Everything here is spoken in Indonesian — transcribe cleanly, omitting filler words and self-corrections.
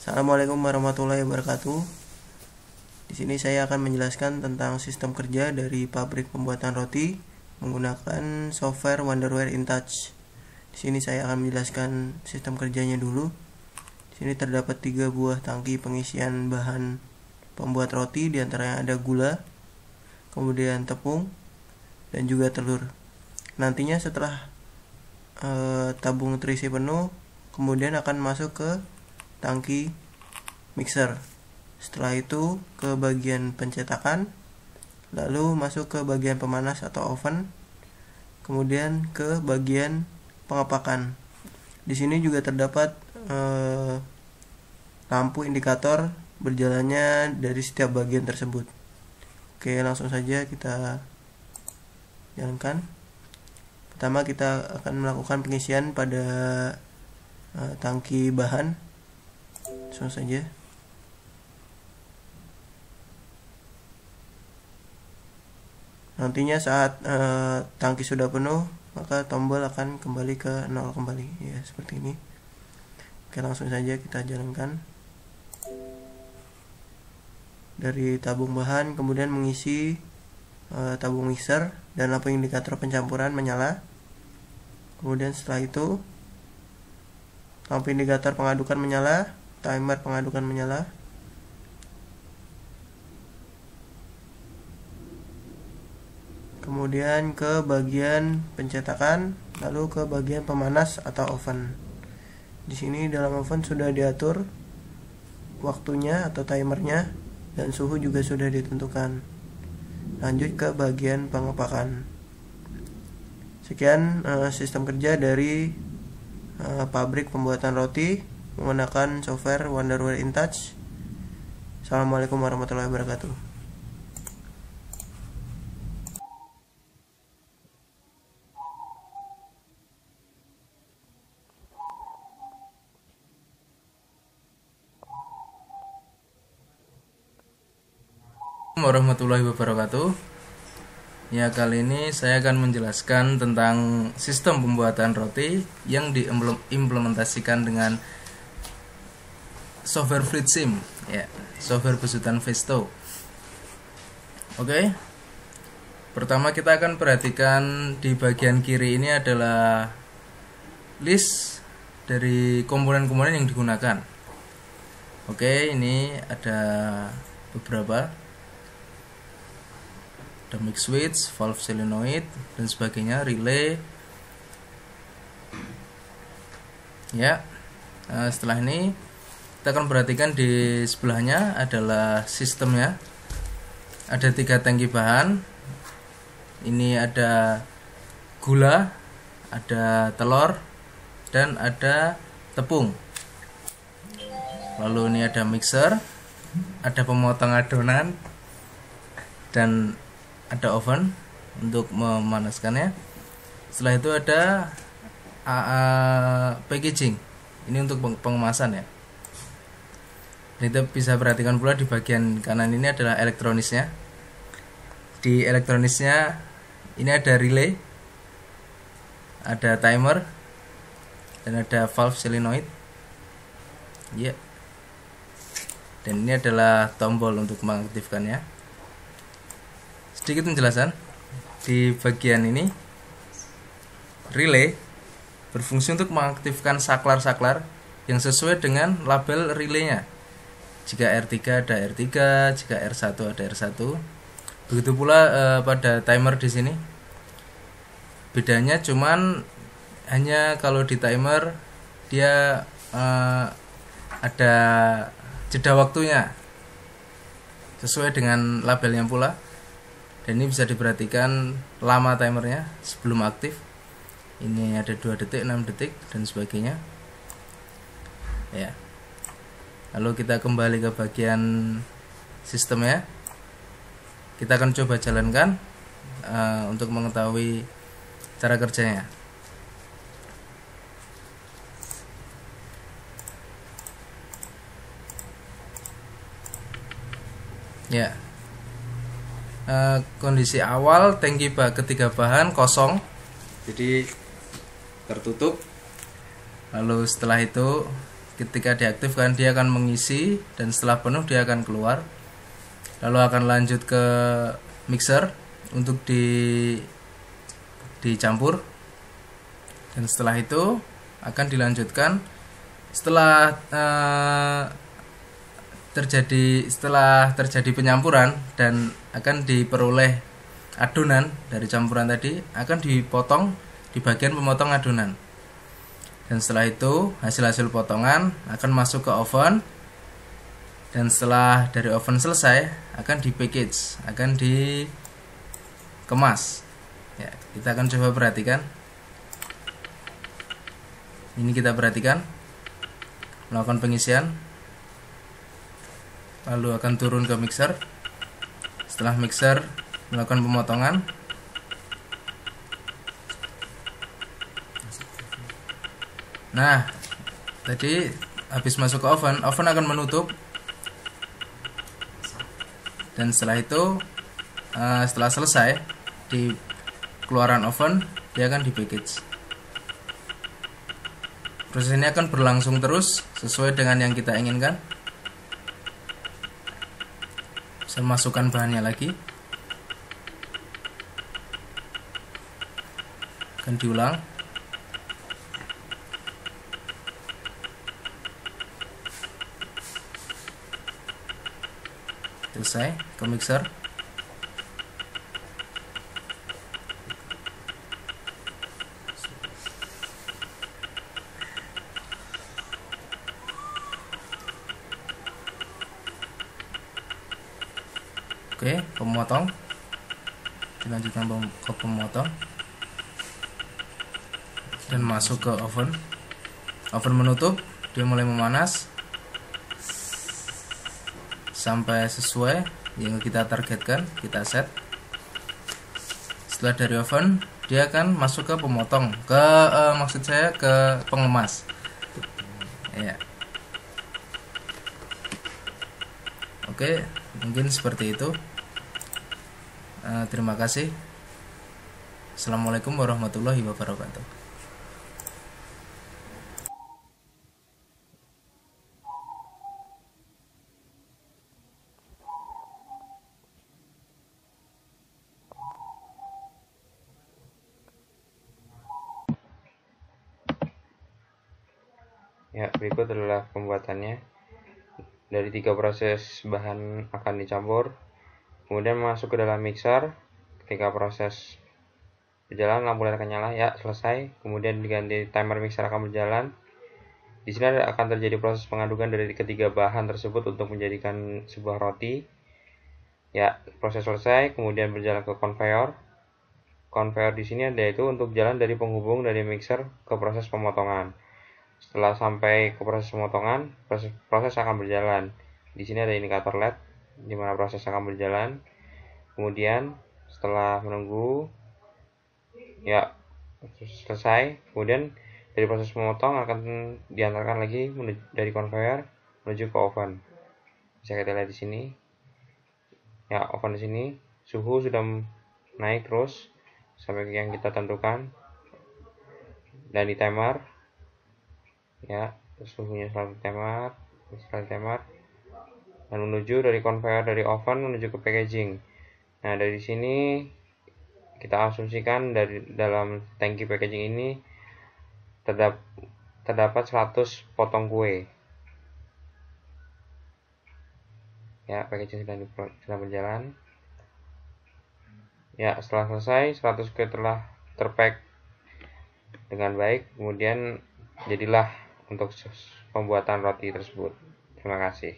Assalamualaikum warahmatullahi wabarakatuh. Di sini saya akan menjelaskan tentang sistem kerja dari pabrik pembuatan roti menggunakan software Wonderware InTouch. Di sini saya akan menjelaskan sistem kerjanya dulu. Di sini terdapat 3 buah tangki pengisian bahan pembuat roti, diantaranya ada gula, kemudian tepung, dan juga telur. Nantinya setelah tabung terisi penuh, kemudian akan masuk ke tangki mixer. Setelah itu ke bagian pencetakan, lalu masuk ke bagian pemanas atau oven, kemudian ke bagian pengepakan. Di sini juga terdapat lampu indikator berjalannya dari setiap bagian tersebut. Oke, langsung saja kita jalankan. Pertama kita akan melakukan pengisian pada tangki bahan. Langsung saja. Nantinya saat tangki sudah penuh, maka tombol akan kembali ke 0 kembali, ya seperti ini. Oke, langsung saja kita jalankan. Dari tabung bahan kemudian mengisi tabung mixer dan lampu indikator pencampuran menyala. Kemudian setelah itu lampu indikator pengadukan menyala, timer pengadukan menyala. Kemudian ke bagian pencetakan, lalu ke bagian pemanas atau oven. Di sini dalam oven sudah diatur waktunya atau timernya dan suhu juga sudah ditentukan. Lanjut ke bagian pengepakan. Sekian sistem kerja dari pabrik pembuatan roti menggunakan software Wonderware InTouch. Assalamualaikum warahmatullahi wabarakatuh. Warahmatullahi wabarakatuh. Ya, kali ini saya akan menjelaskan tentang sistem pembuatan roti yang diimplementasikan dengan software FluidSim, ya, software besutan Festo. Oke. Pertama kita akan perhatikan di bagian kiri ini adalah list dari komponen-komponen yang digunakan. Oke, ini ada beberapa. Ada mix switch, valve solenoid dan sebagainya, relay. Ya. Nah, setelah ini kita akan perhatikan di sebelahnya adalah sistemnya. Ada 3 tangki bahan. Ini ada gula, ada telur, dan ada tepung. Lalu ini ada mixer, ada pemotong adonan, dan ada oven untuk memanaskannya. Setelah itu ada packaging. Ini untuk pengemasan, ya. Kita bisa perhatikan pula di bagian kanan ini adalah elektronisnya. Di elektronisnya ini ada relay, ada timer, dan ada valve solenoid. Ya. Dan ini adalah tombol untuk mengaktifkannya. Sedikit penjelasan. Di bagian ini relay berfungsi untuk mengaktifkan saklar-saklar yang sesuai dengan label relaynya. Jika R3 ada R3, jika R1 ada R1. Begitu pula pada timer di sini. Bedanya cuman hanya kalau di timer dia ada jeda waktunya sesuai dengan labelnya pula. Dan ini bisa diperhatikan lama timernya sebelum aktif. Ini ada 2 detik, 6 detik dan sebagainya. Ya. Lalu kita kembali ke bagian sistemnya. Kita akan coba jalankan untuk mengetahui cara kerjanya. Ya. Kondisi awal tangki ketiga bahan kosong, jadi tertutup. Lalu setelah itu ketika diaktifkan dia akan mengisi, dan setelah penuh dia akan keluar. Lalu akan lanjut ke mixer untuk dicampur, dan setelah itu akan dilanjutkan setelah terjadi penyampuran dan akan diperoleh adonan dari campuran tadi, akan dipotong di bagian pemotong adonan. Dan setelah itu hasil potongan akan masuk ke oven, dan setelah dari oven selesai akan di package, akan dikemas. Ya, kita akan coba perhatikan. Ini kita perhatikan melakukan pengisian, lalu akan turun ke mixer. Setelah mixer melakukan pemotongan, nah tadi habis masuk ke oven akan menutup, dan setelah itu setelah selesai di keluaran oven dia akan di package. Proses ini akan berlangsung terus sesuai dengan yang kita inginkan. Saya masukkan bahannya lagi, akan diulang. Selesai, ke mixer. Oke, pemotong. Dilanjutkan ke pemotong dan masuk ke oven. Oven menutup, dia mulai memanas sampai sesuai yang kita targetkan, kita set. Setelah dari oven dia akan masuk ke pemotong, ke pengemas. Ya. Oke, mungkin seperti itu. Terima kasih. Assalamualaikum warahmatullahi wabarakatuh. Ya, berikut adalah pembuatannya. Dari 3 proses bahan akan dicampur, kemudian masuk ke dalam mixer. Ketika proses berjalan, lampu LED akan nyala. Ya, selesai. Kemudian diganti timer mixer akan berjalan. Di sini akan terjadi proses pengadukan dari ketiga bahan tersebut untuk menjadikan sebuah roti. Ya, proses selesai. Kemudian berjalan ke conveyor. Conveyor di sini yaitu untuk jalan dari penghubung dari mixer ke proses pemotongan. Setelah sampai ke proses pemotongan, proses akan berjalan. Di sini ada indikator LED di mana proses akan berjalan. Kemudian setelah menunggu ya selesai, kemudian dari proses memotong akan diantarkan lagi dari conveyor menuju ke oven. Bisa kita lihat di sini. Ya, oven di sini suhu sudah naik terus sampai yang kita tentukan. Dan di timer ya, suhunya selalu timer dan menuju dari conveyor dari oven menuju ke packaging. Nah, dari sini kita asumsikan dari dalam tangki packaging ini terdapat 100 potong kue. Ya, packaging sedang berjalan. Ya, setelah selesai 100 kue telah terpack dengan baik, kemudian jadilah untuk pembuatan roti tersebut. Terima kasih.